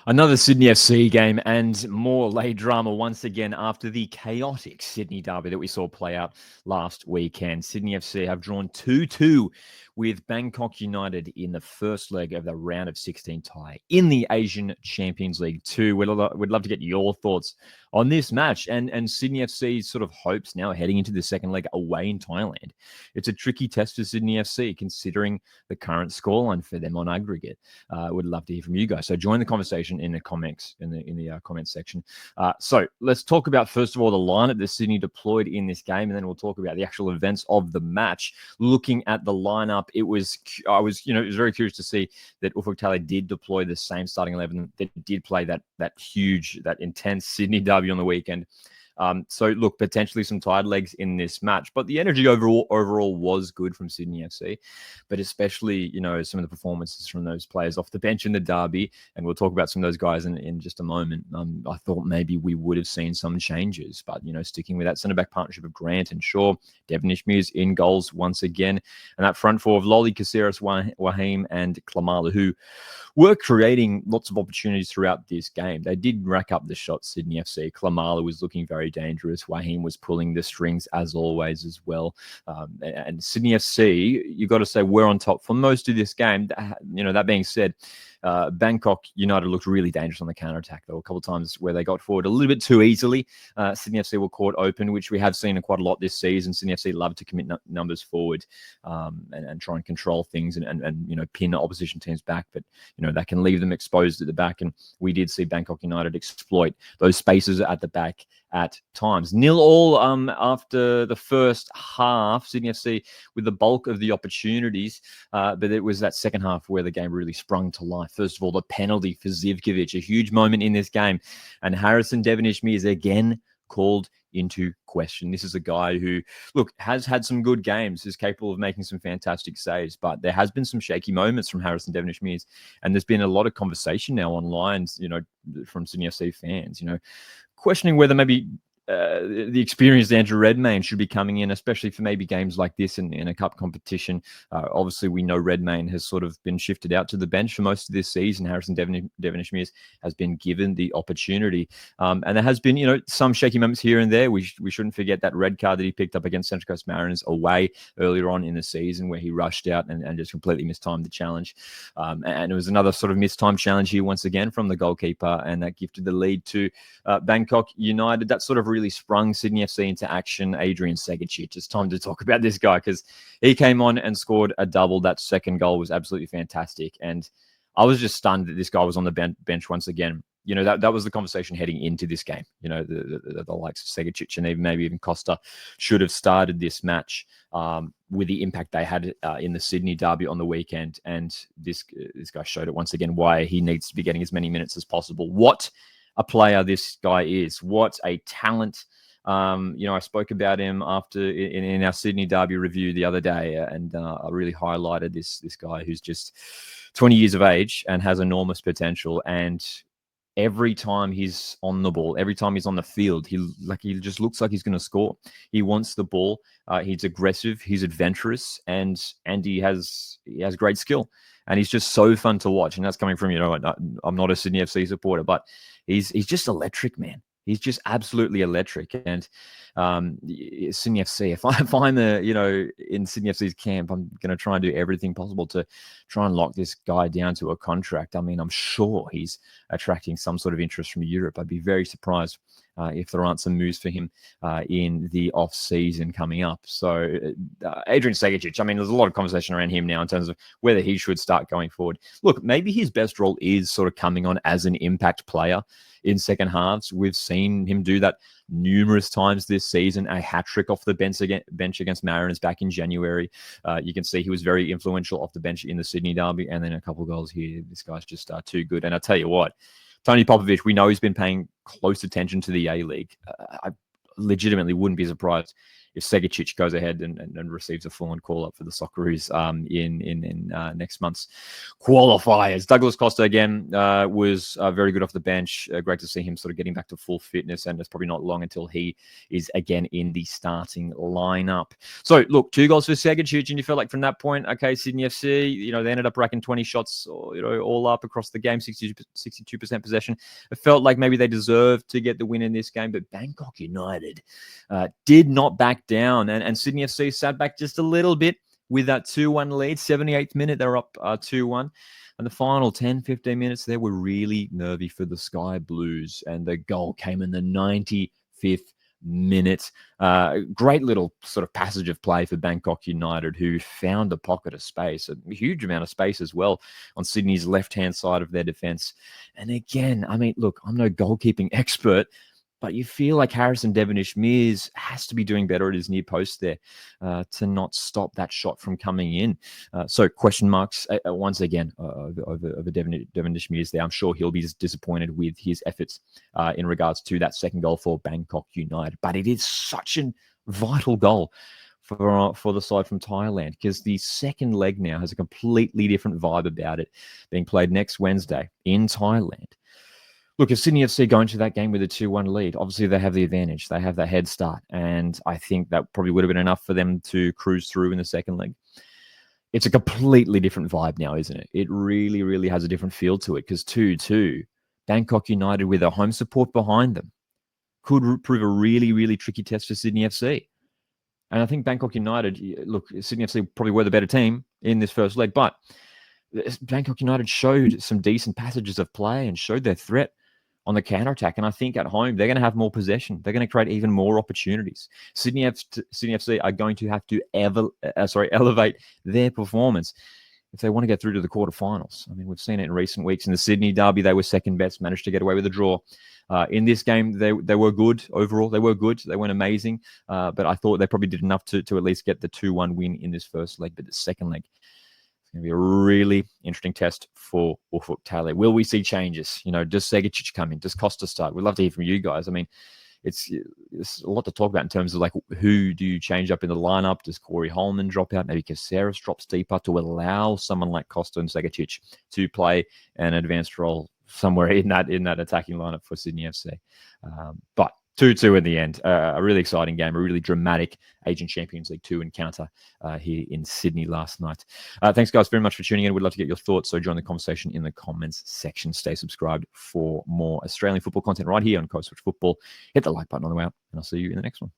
Another Sydney FC game and more late drama once again after the chaotic Sydney derby that we saw play out last weekend. Sydney FC have drawn 2-2 with Bangkok United in the first leg of the round of 16 tie in the Asian Champions League 2. We'd love to get your thoughts on this match and Sydney FC's sort of hopes now heading into the second leg away in Thailand. It's a tricky test for Sydney FC considering the current scoreline for them on aggregate. Would love to hear from you guys. So join the conversation in the comments in the comments section. So let's talk about first of all the lineup that Sydney deployed in this game, and then we'll talk about the actual events of the match. Looking at the lineup, I was very curious to see that Ufuk Talay did deploy the same starting 11 that did play that intense Sydney derby on the weekend. So look, potentially some tired legs in this match, but the energy overall was good from Sydney FC, but especially, some of the performances from those players off the bench in the derby, and we'll talk about some of those guys in just a moment. I thought maybe we would have seen some changes, but, sticking with that centre-back partnership of Grant and Shaw, Devon Ishmeers in goals once again, and that front four of Lolly, Caceres, Waheem and Klamala, who were creating lots of opportunities throughout this game. They did rack up the shots, Sydney FC. Klamala was looking very dangerous. Waheem was pulling the strings as always as well. And Sydney FC, you got to say, we're on top for most of this game. That being said, Bangkok United looked really dangerous on the counter-attack. There were a couple of times where they got forward a little bit too easily. Sydney FC were caught open, which we have seen quite a lot this season. Sydney FC love to commit numbers forward and try and control things and pin opposition teams back. But, that can leave them exposed at the back. And we did see Bangkok United exploit those spaces at the back at times. 0-0 after the first half, Sydney FC with the bulk of the opportunities, but it was that second half where the game really sprung to life. First of all, the penalty for Zivkovic, a huge moment in this game, and Harrison Devon Ishmeers again called into question. This is a guy who, look, has had some good games, is capable of making some fantastic saves, but there has been some shaky moments from Harrison Devon Ishmeers, and there's been a lot of conversation now online, from Sydney FC fans, questioning whether maybe the experienced Andrew Redmayne should be coming in, especially for maybe games like this in a cup competition. Obviously, we know Redmayne has sort of been shifted out to the bench for most of this season. Harrison Devon Ishmeers has been given the opportunity. And there has been, some shaky moments here and there. We shouldn't forget that red card that he picked up against Central Coast Mariners away earlier on in the season where he rushed out and just completely mistimed the challenge. And it was another sort of mistimed challenge here once again from the goalkeeper, and that gifted the lead to Bangkok United. That sort of really sprung Sydney FC into action. Adrian Segecic, it's time to talk about this guy because he came on and scored a double. That second goal was absolutely fantastic, and I was just stunned that this guy was on the bench once again. That was the conversation heading into this game. The likes of Segecic and maybe even Costa should have started this match with the impact they had in the Sydney derby on the weekend, and this guy showed it once again why he needs to be getting as many minutes as possible. What a player this guy is. What a talent. I spoke about him after in our Sydney derby review the other day, and I really highlighted this guy who's just 20 years of age and has enormous potential. And every time he's on the ball, every time he's on the field, he just looks like he's going to score. He wants the ball. He's aggressive. He's adventurous, and he has great skill. And he's just so fun to watch. And that's coming from, I'm not a Sydney FC supporter, but he's just electric, man. He's just absolutely electric. And Sydney FC, if I'm in Sydney FC's camp, I'm going to try and do everything possible to try and lock this guy down to a contract. I mean, I'm sure he's attracting some sort of interest from Europe. I'd be very surprised if there aren't some moves for him in the off season coming up. So Adrian Segecic, I mean, there's a lot of conversation around him now in terms of whether he should start going forward. Look, maybe his best role is sort of coming on as an impact player in second halves. We've seen him do that numerous times this season, a hat-trick off the bench against Mariners back in January. You can see he was very influential off the bench in the Sydney derby, and then a couple of goals here. This guy's just too good. And I tell you what, Tony Popovich, we know he's been paying close attention to the A-League. I legitimately wouldn't be surprised if Segecic goes ahead and receives a full-on call-up for the Socceroos in next month's qualifiers. Douglas Costa, again, was very good off the bench. Great to see him sort of getting back to full fitness, and it's probably not long until he is again in the starting lineup. So, look, 2 goals for Segecic, and you feel like from that point, okay, Sydney FC, they ended up racking 20 shots, all up across the game, 62% possession. It felt like maybe they deserved to get the win in this game, but Bangkok United did not back down, and Sydney FC sat back just a little bit with that 2-1 lead. 78th minute, they're up 2-1. And the final 10, 15 minutes there were really nervy for the Sky Blues, and the goal came in the 95th minute. Great little sort of passage of play for Bangkok United, who found a pocket of space, a huge amount of space as well, on Sydney's left-hand side of their defence. And again, I mean, look, I'm no goalkeeping expert, but you feel like Harrison Devonish-Mears has to be doing better at his near post there to not stop that shot from coming in. So question marks once again over Devonish-Mears there. I'm sure he'll be disappointed with his efforts in regards to that second goal for Bangkok United. But it is such a vital goal for the side from Thailand, because the second leg now has a completely different vibe about it, being played next Wednesday in Thailand. Look, if Sydney FC go into that game with a 2-1 lead, obviously they have the advantage. They have the head start. And I think that probably would have been enough for them to cruise through in the second leg. It's a completely different vibe now, isn't it? It really, really has a different feel to it, because 2-2, Bangkok United with their home support behind them could prove a really, really tricky test for Sydney FC. And I think Bangkok United, look, Sydney FC probably were the better team in this first leg, but Bangkok United showed some decent passages of play and showed their threat on the counter-attack. And I think at home, they're going to have more possession. They're going to create even more opportunities. Sydney FC are going to have to elevate their performance if they want to get through to the quarterfinals. I mean, we've seen it in recent weeks. In the Sydney derby, they were second best, managed to get away with a draw. In this game, they were good overall. They were good. They weren't amazing. But I thought they probably did enough to at least get the 2-1 win in this first leg. But the second leg, going to be a really interesting test for Ufuk Talay. Will we see changes? Does Segecic come in? Does Costa start? We'd love to hear from you guys. I mean, it's a lot to talk about in terms of like, who do you change up in the lineup? Does Corey Holman drop out? Maybe Caceres drops deeper to allow someone like Costa and Segecic to play an advanced role somewhere in that attacking lineup for Sydney FC. But 2-2 in the end. A really exciting game, a really dramatic Asian Champions League 2 encounter here in Sydney last night. Thanks, guys, very much for tuning in. We'd love to get your thoughts, so join the conversation in the comments section. Stay subscribed for more Australian football content right here on Code Switch Football. Hit the like button on the way out, and I'll see you in the next one.